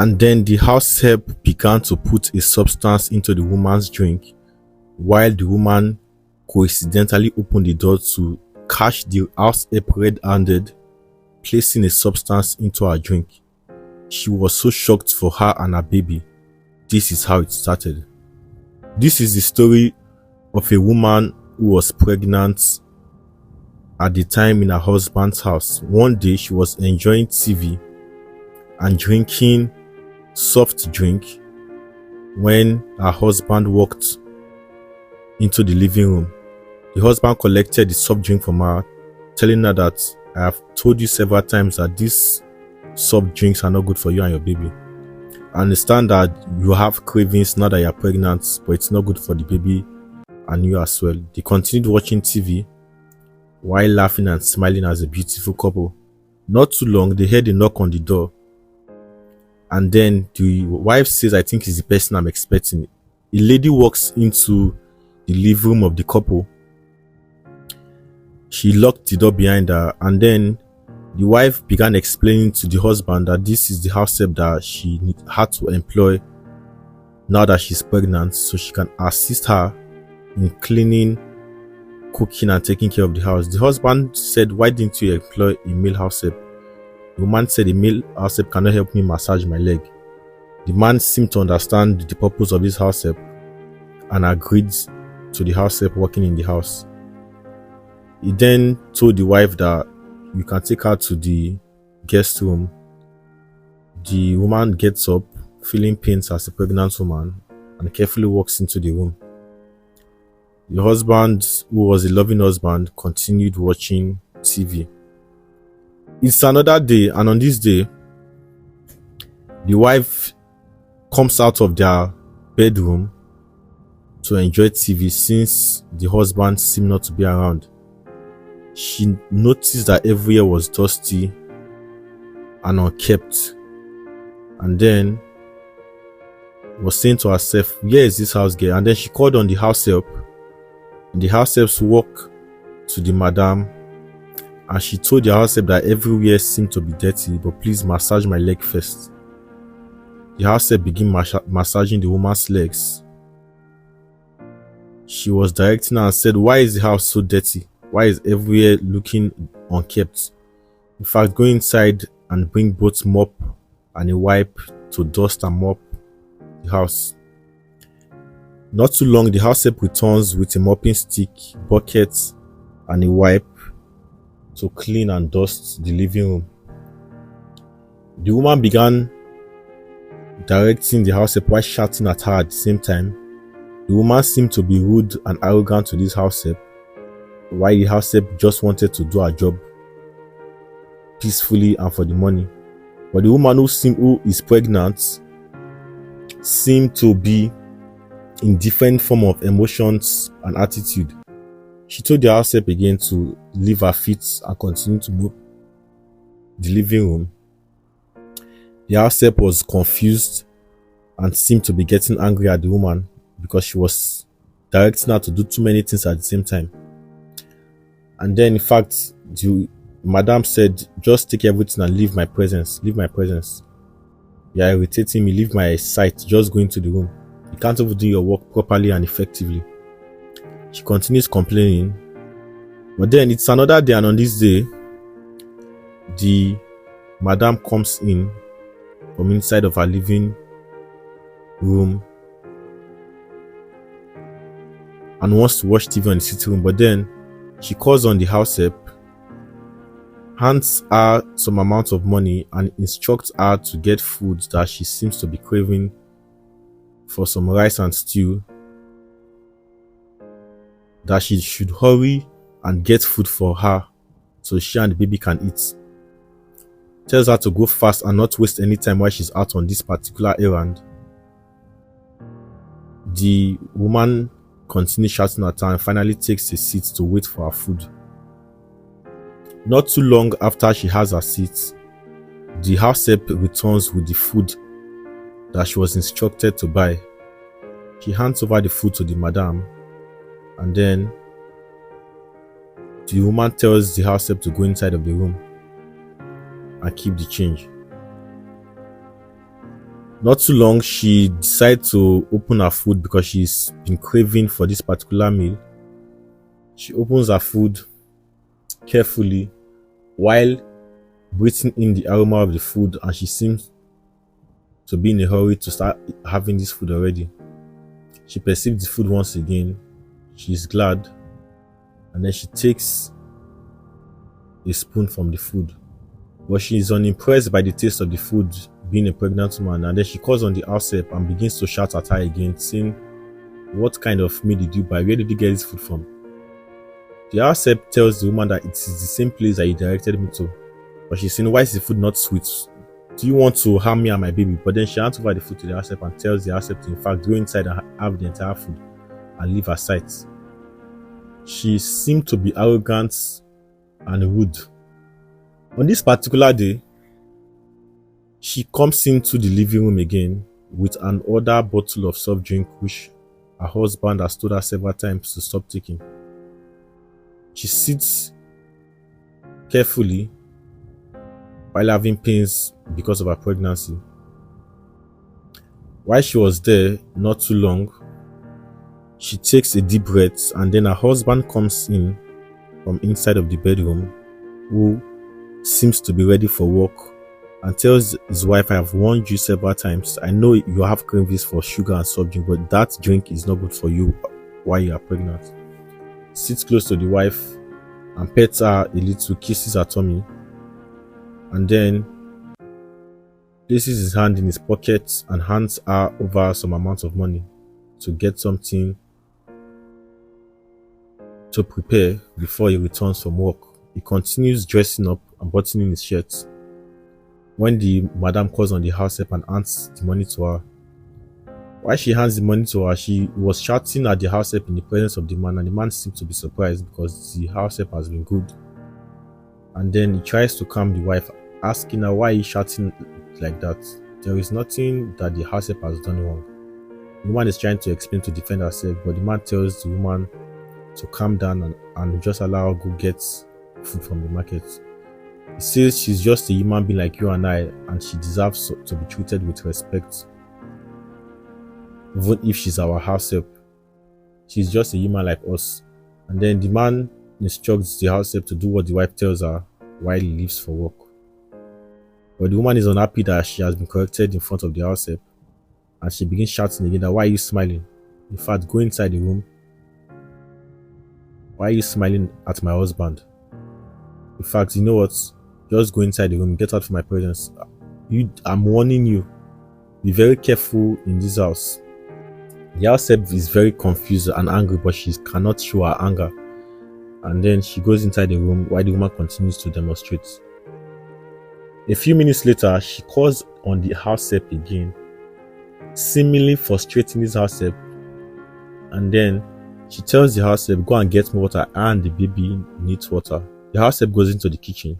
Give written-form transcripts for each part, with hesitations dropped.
And then the house help began to put a substance into the woman's drink while the woman coincidentally opened the door to catch the house help red-handed placing a substance into her drink. She was so shocked for her and her baby. This is how it started. This is the story of a woman who was pregnant at the time in her husband's house. One day she was enjoying TV and drinking soft drink when her husband walked into the living room. The husband collected the soft drink from her, telling her that I have told you several times that these soft drinks are not good for you and your baby. I understand that you have cravings now that you are pregnant, but it's not good for the baby and you as well. They continued watching TV while laughing and smiling as a beautiful couple. Not too long, they heard a knock on the door. And then the wife says, I think it's the person I'm expecting. A lady walks into the living room of the couple. She locked the door behind her, and then the wife began explaining to the husband that this is the house help that she had to employ now that she's pregnant, so she can assist her in cleaning, cooking, and taking care of the house. The husband said, why didn't you employ a male house help? The woman said, a male house help cannot help me massage my leg. The man seemed to understand the purpose of this house help and agreed to the house help working in the house. He then told the wife that you can take her to the guest room. The woman gets up, feeling pains as a pregnant woman, and carefully walks into the room. The husband, who was a loving husband, continued watching TV. It's another day, and on this day, the wife comes out of their bedroom to enjoy TV since the husband seemed not to be around. She noticed that everywhere was dusty and unkept, and then was saying to herself, where is this house girl? And then she called on the house help, and the house helps walked to the madam, and she told the house help that everywhere seemed to be dirty, but please massage my leg first. The house help began massaging the woman's legs. She was directing her and said, why is the house so dirty? Why is everywhere looking unkept? In fact, go inside and bring both mop and a wipe to dust and mop the house. Not too long, the house help returns with a mopping stick, bucket, and a wipe to clean and dust the living room. The woman began directing the house help while shouting at her at the same time. The woman seemed to be rude and arrogant to this house help, while the house help just wanted to do her job peacefully and for the money. But the woman who is pregnant seemed to be in different form of emotions and attitude. She told the house help again to leave her feet and continue to move the living room. The house help was confused and seemed to be getting angry at the woman because she was directing her to do too many things at the same time. And then, in fact, the madam said, just take everything and leave my presence. Leave my presence. You are irritating me. Leave my sight. Just go into the room. You can't even do your work properly and effectively. She continues complaining. But then it's another day, and on this day, the madam comes in from inside of her living room and wants to watch TV on the sitting room. But then she calls on the house help, hands her some amount of money, and instructs her to get food that she seems to be craving for, some rice and stew, that she should hurry and get food for her so she and the baby can eat. Tells her to go fast and not waste any time while she's out on this particular errand. The woman continues shouting at her and finally takes a seat to wait for her food. Not too long after she has her seat, the house help returns with the food that she was instructed to buy. She hands over the food to the madam, and then the woman tells the house help to go inside of the room and keep the change. Not too long, she decided to open her food because she's been craving for this particular meal. She opens her food carefully while breathing in the aroma of the food, and she seems to be in a hurry to start having this food already. She perceives the food once again. She's glad, and then she takes a spoon from the food. But she is unimpressed by the taste of the food, being a pregnant woman, and then she calls on the house help and begins to shout at her again, saying, "What kind of meal did you buy? Where did you get this food from?" The house help tells the woman that it is the same place that you directed me to. But she's saying, "Why is the food not sweet? Do you want to harm me and my baby?" But then she hands over the food to the house help and tells the house help to in fact go inside and have the entire food and leave her sight. She seemed to be arrogant and rude. On this particular day, she comes into the living room again with an other bottle of soft drink which her husband has told her several times to stop taking. She sits carefully while having pains because of her pregnancy. While she was there, not too long, she takes a deep breath, and then her husband comes in from inside of the bedroom, who seems to be ready for work, and tells his wife, "I have warned you several times. I know you have cravings for sugar and soft drink, but that drink is not good for you while you are pregnant." Sits close to the wife and pets her a little, kisses her tummy, and then places his hand in his pocket and hands her over some amount of money to get something to prepare before he returns from work. He continues dressing up and buttoning his shirt when the madam calls on the house help and hands the money to her. While she hands the money to her, she was shouting at the house help in the presence of the man, and the man seemed to be surprised because the house help has been good. And then he tries to calm the wife, asking her, "Why are you shouting like that? There is nothing that the house help has done wrong." The woman is trying to explain to defend herself, but the man tells the woman to calm down and just allow her go get food from the market. He says she's just a human being like you and I, and she deserves to be treated with respect. Even if she's our house help, she's just a human like us. And then the man instructs the house help to do what the wife tells her while he leaves for work. But the woman is unhappy that she has been corrected in front of the house help, and she begins shouting again that, "Why are you smiling? In fact, go inside the room. Why are you smiling at my husband? In fact, you know what? Just go inside the room. Get out from my presence. I'm warning you. Be very careful in this house." The house help is very confused and angry, but she cannot show her anger. And then she goes inside the room while the woman continues to demonstrate. A few minutes later, she calls on the house help again, seemingly frustrating this house help. And then she tells the house help, "Go and get me water, and the baby needs water." The house help goes into the kitchen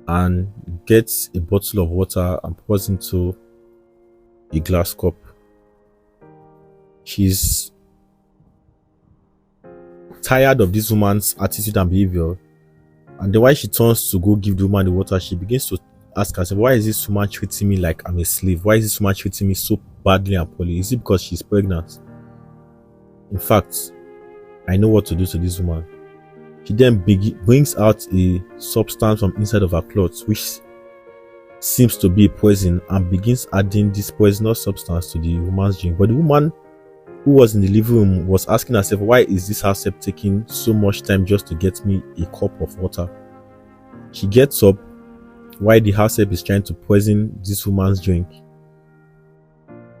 and gets a bottle of water and pours into a glass cup. She's tired of this woman's attitude and behavior, and then while she turns to go give the woman the water, she begins to ask herself, "Why is this woman treating me like I'm a slave? Why is this woman treating me so badly and poorly? Is it because she's pregnant? In fact, I know what to do to this woman." She then brings out a substance from inside of her clothes, which seems to be a poison, and begins adding this poisonous substance to the woman's drink. But the woman who was in the living room was asking herself, "Why is this house help taking so much time just to get me a cup of water?" She gets up while the house help is trying to poison this woman's drink,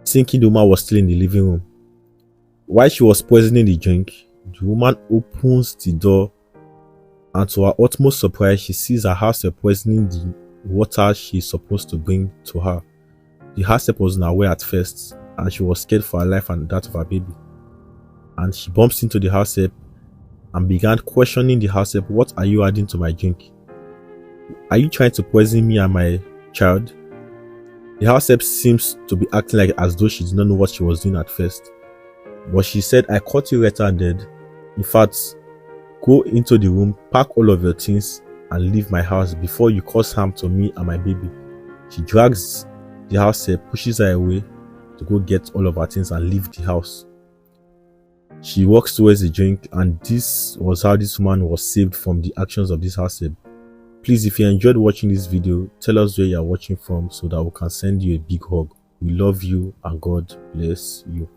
thinking the woman was still in the living room. While she was poisoning the drink, the woman opens the door, and to her utmost surprise, she sees her house help poisoning the water she's supposed to bring to her. The house help wasn't aware at first, and she was scared for her life and that of her baby. And she bumps into the house help and began questioning the house help, "What are you adding to my drink? Are you trying to poison me and my child?" The house help seems to be acting like as though she did not know what she was doing at first. But she said, "I caught you red-handed. In fact, go into the room, pack all of your things, and leave my house before you cause harm to me and my baby." She drags the house help pushes her away to go get all of her things and leave the house. She walks towards the drink, and this was how this woman was saved from the actions of this house help. Please, if you enjoyed watching this video, tell us where you are watching from so that we can send you a big hug. We love you and God bless you.